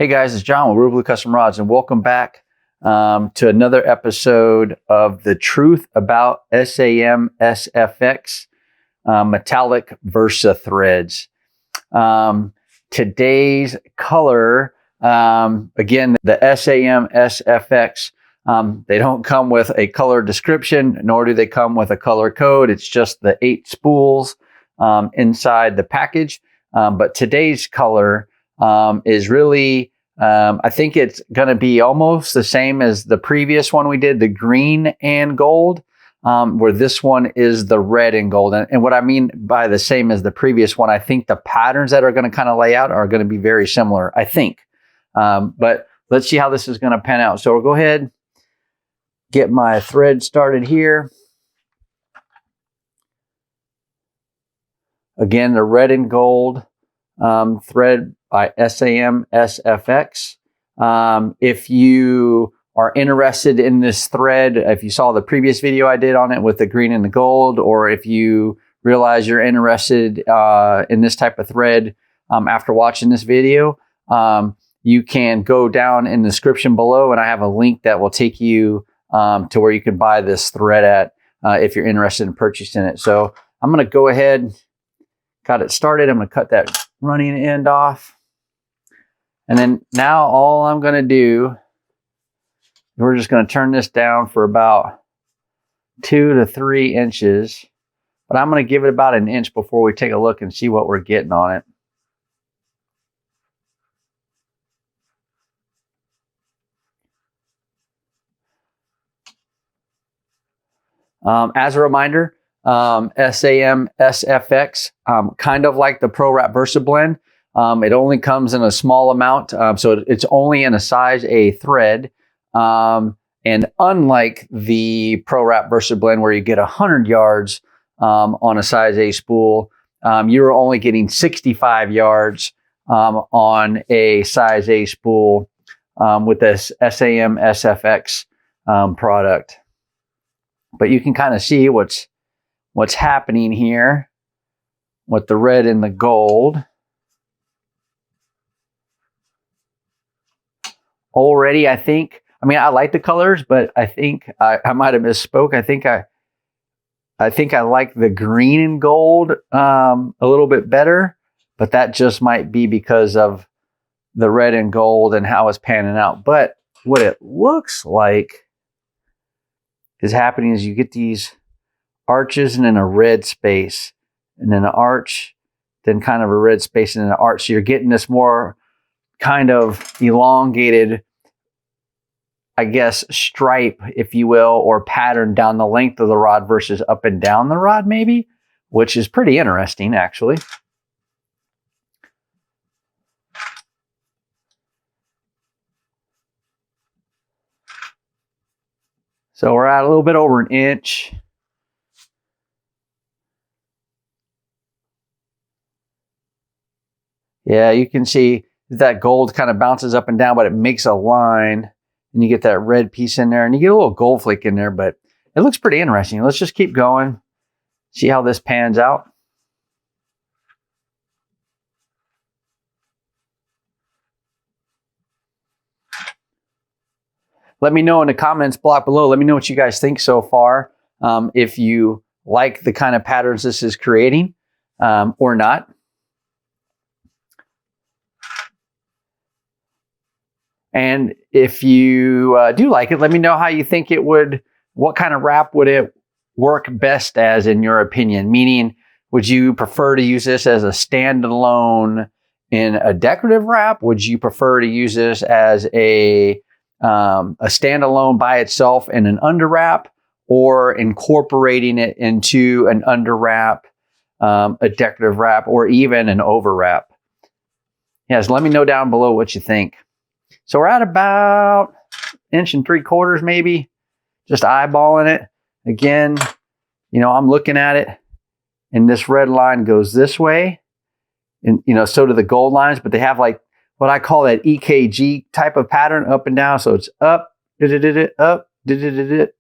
Hey guys, it's John with ReelBlue Custom Rods, and welcome back to another episode of The Truth About SAMSFX Metallic Versa Threads. Today's color, again, the SAMSFX, they don't come with a color description, nor do they come with a color code. It's just the 8 spools inside the package. But today's color is really, I think it's going to be almost the same as the previous one we did, the green and gold, where this one is the red and gold. And what I mean by the same as the previous one, I think the patterns that are going to kind of lay out are going to be very similar, I think. But let's see how this is going to pan out. So we'll go ahead, get my thread started here. Again, the red and gold thread by SAMSFX. If you are interested in this thread, if you saw the previous video I did on it with the green and the gold, or if you realize you're interested in this type of thread after watching this video, you can go down in the description below and I have a link that will take you to where you can buy this thread at if you're interested in purchasing it. So I'm going to go ahead, got it started. I'm going to cut that running end off. And then now all I'm going to do, we're just going to turn this down for about 2 to 3 inches. But I'm going to give it about an inch before we take a look and see what we're getting on it. As a reminder, SAMSFX, kind of like the Pro Wrap Versa Blend, it only comes in a small amount, so it's only in a size A thread. And unlike the Pro Wrap Versa Blend, where you get 100 yards on a size A spool, you're only getting 65 yards on a size A spool with this SAMSFX product. But you can kind of see what's happening here with the red and the gold. Already, I think, I mean, I like the colors, but I think I might have misspoke. I think I like the green and gold a little bit better, but that just might be because of the red and gold and how it's panning out. But what it looks like is happening is you get these arches and then a red space, and then an arch, then kind of a red space and then an arch. So you're getting this more kind of elongated, I guess, stripe, if you will, or pattern down the length of the rod versus up and down the rod maybe, which is pretty interesting actually. So we're at a little bit over an inch. Yeah, you can see that gold kind of bounces up and down, but it makes a line, and you get that red piece in there, and you get a little gold flake in there, but it looks pretty interesting. Let's just keep going, see how this pans out. Let me know in the comments block below. Let me know what you guys think so far. If you like the kind of patterns this is creating or not. And if you do like it, let me know how you think it would, what kind of wrap would it work best as in your opinion? Meaning, would you prefer to use this as a standalone in a decorative wrap? Would you prefer to use this as a standalone by itself in an under wrap, or incorporating it into an under wrap, a decorative wrap, or even an over wrap? Yes, let me know down below what you think. So we're at about 1 3/4 inches maybe, just eyeballing it. Again, you know, I'm looking at it, and this red line goes this way, and you know, so do the gold lines, but they have like what I call that EKG type of pattern, up and down. So it's up, up,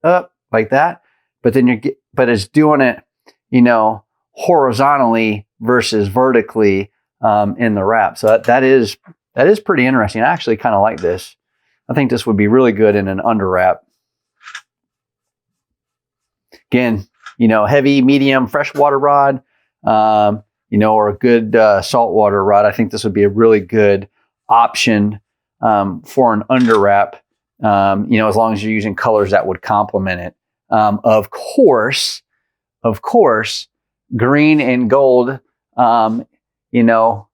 up, like that. But then but it's doing it, you know, horizontally versus vertically in the wrap. So that is That is pretty interesting. I actually kind of like this. I think this would be really good in an under wrap. Again, you know, heavy, medium, freshwater rod, you know, or a good saltwater rod. I think this would be a really good option for an under wrap, you know, as long as you're using colors that would complement it. Of course, green and gold, you know,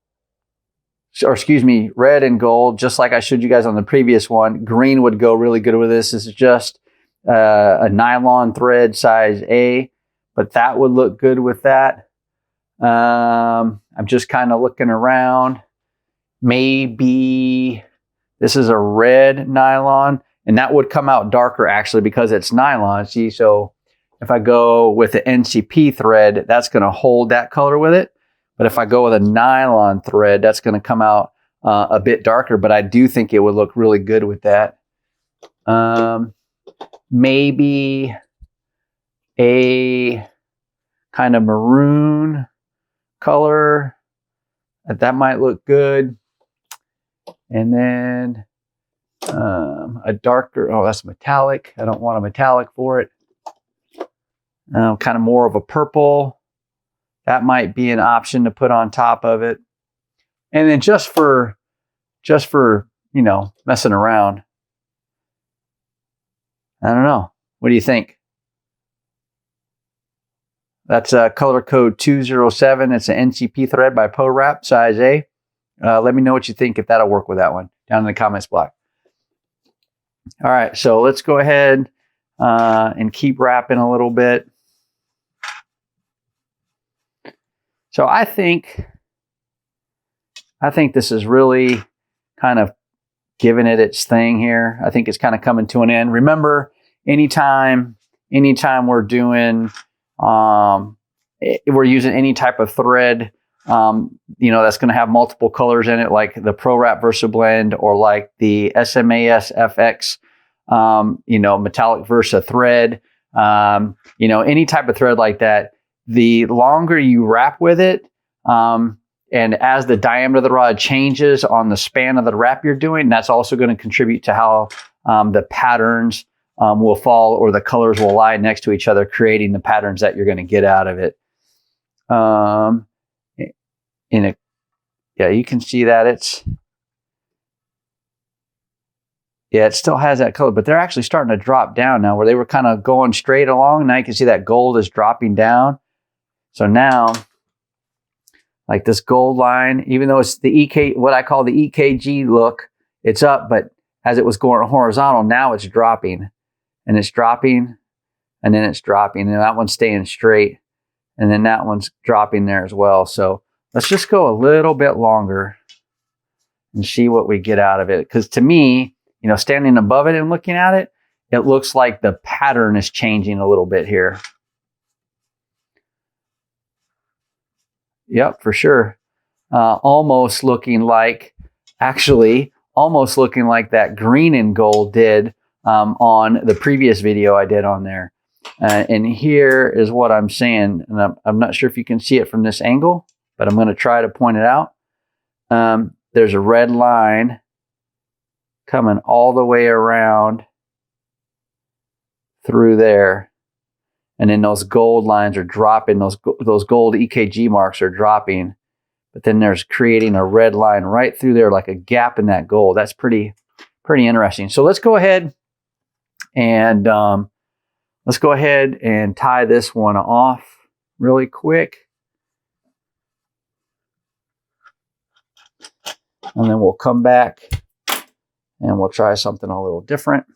or excuse me, red and gold, just like I showed you guys on the previous one. Green would go really good with this. This is just a nylon thread size A, but that would look good with that. I'm just kind of looking around. Maybe this is a red nylon, and that would come out darker actually because it's nylon. See, so if I go with the NCP thread, that's going to hold that color with it. But if I go with a nylon thread, that's going to come out a bit darker, but I do think it would look really good with that. Maybe a kind of maroon color. That might look good. And then a darker, oh, that's metallic. I don't want a metallic for it. Kind of more of a purple. That might be an option to put on top of it. And then just for, you know, messing around. I don't know. What do you think? That's color code 207. It's an NCP thread by ProWrap, size A. Let me know what you think if that'll work with that one down in the comments block. All right, so let's go ahead and keep wrapping a little bit. So I think this is really kind of giving it its thing here. I think it's kind of coming to an end. Remember, anytime we're doing, we're using any type of thread, you know, that's going to have multiple colors in it, like the ProWrap Versa Blend or like the SAMSFX, you know, metallic Versa thread, you know, any type of thread like that. The longer you wrap with it, and as the diameter of the rod changes on the span of the wrap you're doing, that's also going to contribute to how the patterns will fall or the colors will lie next to each other, creating the patterns that you're going to get out of it. Yeah, you can see that it still has that color, but they're actually starting to drop down now where they were kind of going straight along. Now you can see that gold is dropping down. So now, like this gold line, even though it's the what I call the EKG look, it's up, but as it was going horizontal, now it's dropping, and it's dropping, and then it's dropping, and that one's staying straight, and then that one's dropping there as well. So let's just go a little bit longer and see what we get out of it. Because to me, you know, standing above it and looking at it, it looks like the pattern is changing a little bit here. Yep, for sure. Almost looking like that green and gold did on the previous video I did on there. And here is what I'm saying. And I'm not sure if you can see it from this angle, but I'm going to try to point it out. There's a red line coming all the way around through there. And then those gold lines are dropping, those gold EKG marks are dropping. But then there's creating a red line right through there, like a gap in that gold. That's pretty interesting. So let's go ahead and tie this one off really quick. And then we'll come back and we'll try something a little different.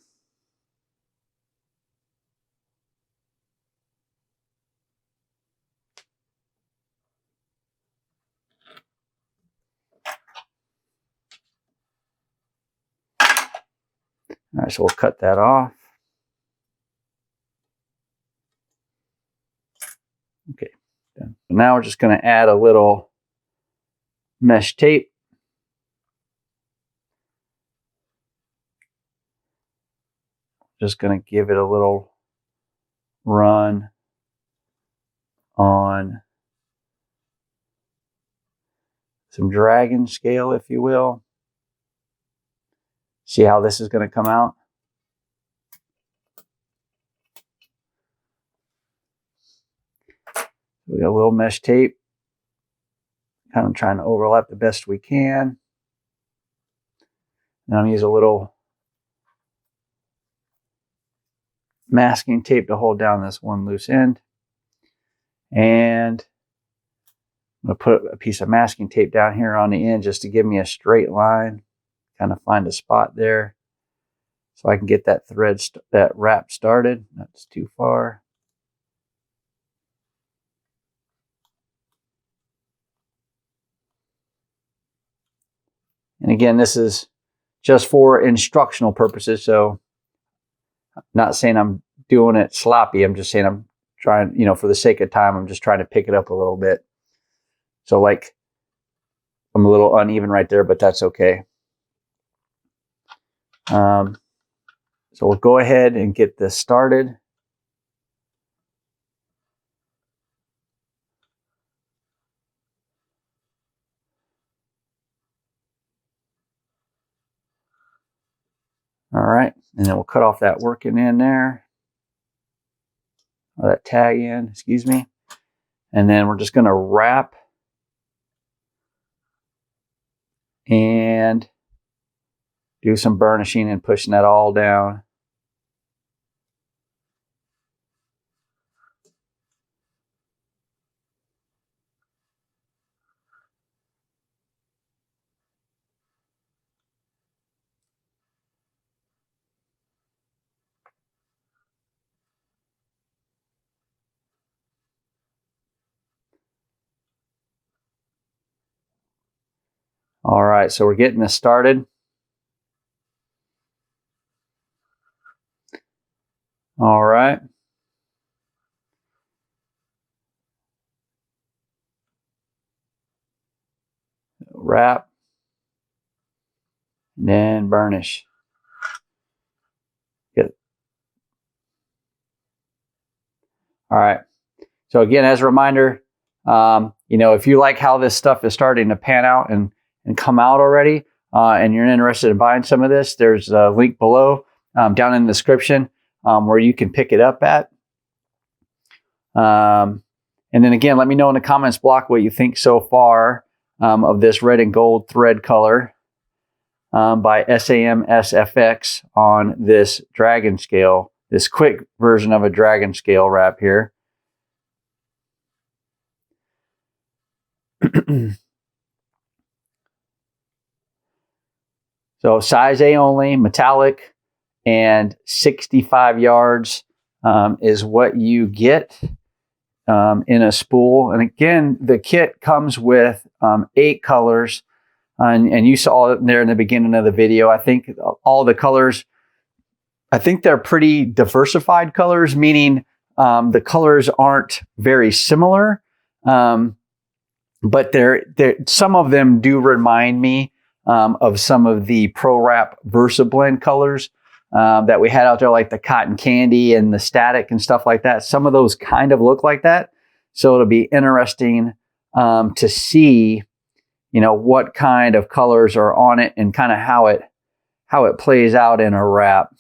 All right, so we'll cut that off. Okay, done. So now we're just going to add a little mesh tape. Just going to give it a little run on some dragon scale, if you will. See how this is going to come out? We got a little mesh tape. Kind of trying to overlap the best we can. And I'm going to use a little masking tape to hold down this one loose end. And I'm going to put a piece of masking tape down here on the end just to give me a straight line. Kind of find a spot there so I can get that that wrap started. That's too far. And again, this is just for instructional purposes. So I'm not saying I'm doing it sloppy. I'm just saying I'm trying, you know, for the sake of time, I'm just trying to pick it up a little bit. So like I'm a little uneven right there, but that's okay. So we'll go ahead and get this started. All right, and then we'll cut off that working end there, or that tag end, excuse me. And then we're just going to wrap and do some burnishing and pushing that all down. All right, so we're getting this started. All right. Wrap, and then burnish. Good. All right. So again, as a reminder, you know, if you like how this stuff is starting to pan out and come out already, and you're interested in buying some of this, there's a link below down in the description where you can pick it up at. And then again, let me know in the comments block what you think so far of this red and gold thread color by SAMSFX on this dragon scale, this quick version of a dragon scale wrap here. So size A only, metallic, and 65 yards is what you get in a spool. And again, the kit comes with 8 colors. And you saw it there in the beginning of the video. I think all the colors, I think they're pretty diversified colors, meaning the colors aren't very similar. But some of them do remind me of some of the Pro Wrap VersaBlend colors that we had out there, like the cotton candy and the static and stuff like that. Some of those kind of look like that. So it'll be interesting to see, you know, what kind of colors are on it and kind of how it plays out in a wrap.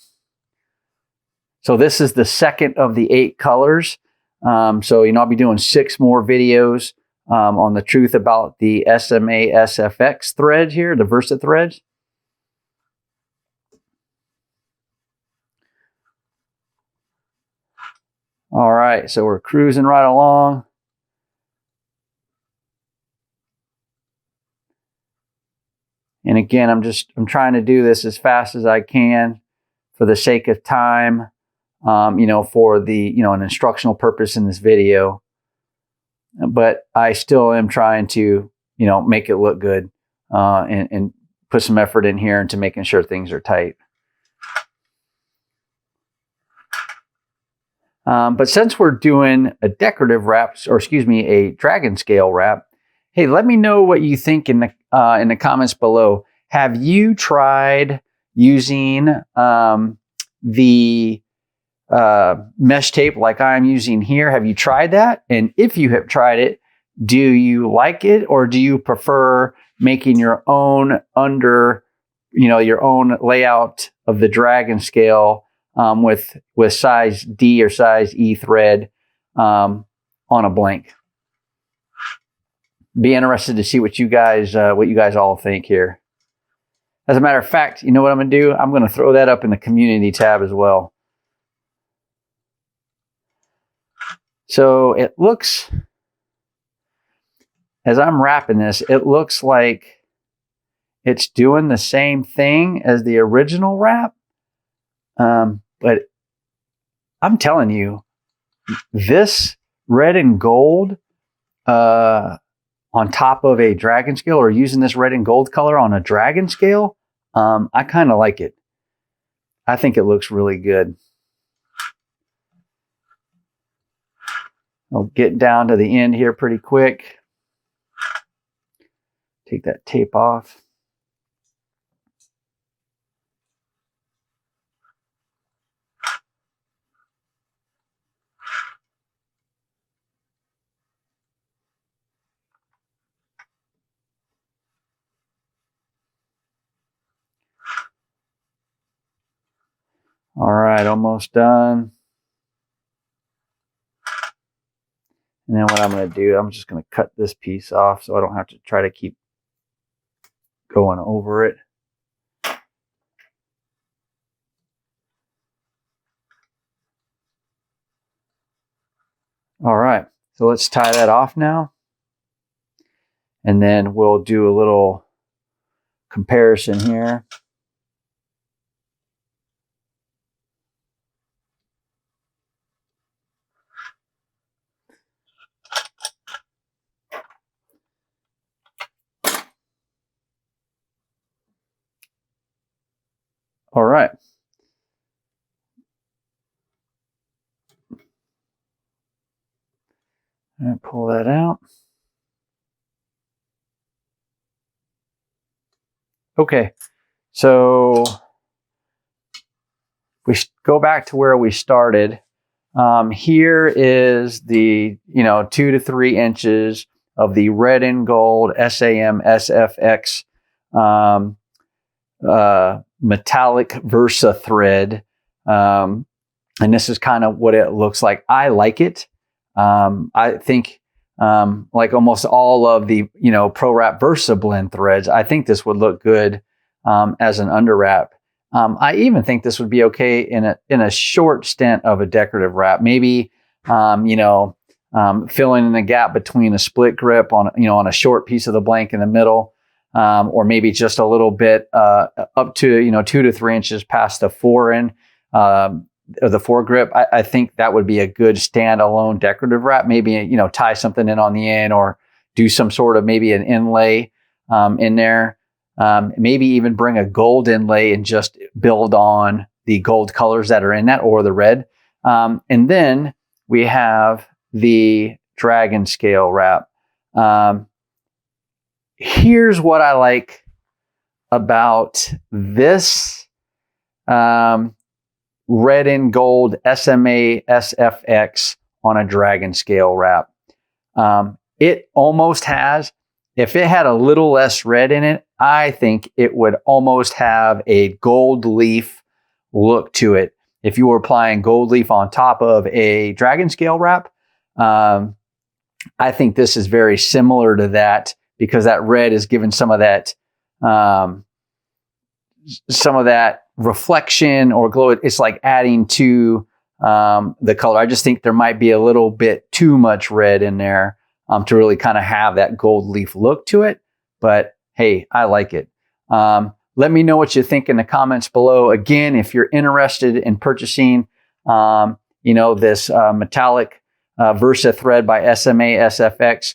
So this is the second of the 8 colors. So, you know, I'll be doing 6 more videos on the truth about the SAMSFX thread here, the Versa threads. All right, so we're cruising right along. And again, I'm trying to do this as fast as I can for the sake of time, you know, for the, you know, an instructional purpose in this video. But I still am trying to, you know, make it look good and put some effort in here into making sure things are tight. But since we're doing a decorative wrap, or excuse me, a dragon scale wrap, hey, let me know what you think in the comments below. Have you tried using the mesh tape like I'm using here? Have you tried that? And if you have tried it, do you like it, or do you prefer making your own under your own layout of the Dragon scale with size D or size E thread on a blank. Be interested to see what you guys all think here. As a matter of fact, you know what I'm going to do? I'm going to throw that up in the community tab as well. So it looks, as I'm wrapping this, it looks like it's doing the same thing as the original wrap. But I'm telling you, this red and gold on top of a Dragon scale, or using this red and gold color on a Dragon scale, I kind of like it. I think it looks really good. I'll get down to the end here pretty quick. Take that tape off. All right, almost done. And then what I'm going to do, I'm just going to cut this piece off so I don't have to try to keep going over it. All right, so let's tie that off now. And then we'll do a little comparison here. All right. And pull that out. Okay, so we go back to where we started. Here is the 2 to 3 inches of the red and gold SAMSFX metallic Versa thread, and this is kind of what it looks like. I like it. I think like almost all of the ProWrap Versa blend threads, I think this would look good as an underwrap. I even think this would be okay in a short stint of a decorative wrap. Maybe filling in the gap between a split grip on a short piece of the blank in the middle, or maybe just a little bit up to 2 to 3 inches past the fore-end of the foregrip. I think that would be a good standalone decorative wrap. Maybe tie something in on the end, or do some sort of maybe an inlay in there. Maybe even bring a gold inlay and just build on the gold colors that are in that, or the red. And then we have the Dragon scale wrap. Here's what I like about this red and gold SMA SFX on a Dragon scale wrap. It almost has, if it had a little less red in it, I think it would almost have a gold leaf look to it. If you were applying gold leaf on top of a Dragon scale wrap, I think this is very similar to that, because that red is given some of that reflection or glow. It's like adding to the color. I just think there might be a little bit too much red in there to really kind of have that gold leaf look to it. But hey, I like it. Let me know what you think in the comments below. Again, if you're interested in purchasing, this metallic Versa thread by SMA SFX,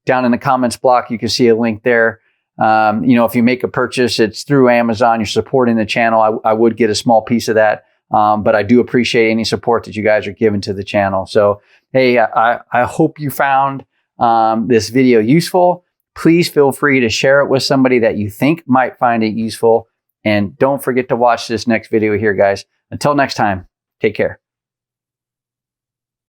down in the comments block, you can see a link there. If you make a purchase, it's through Amazon, you're supporting the channel. I would get a small piece of that, but I do appreciate any support that you guys are giving to the channel. So, hey, I hope you found this video useful. Please feel free to share it with somebody that you think might find it useful. And don't forget to watch this next video here, guys. Until next time, take care.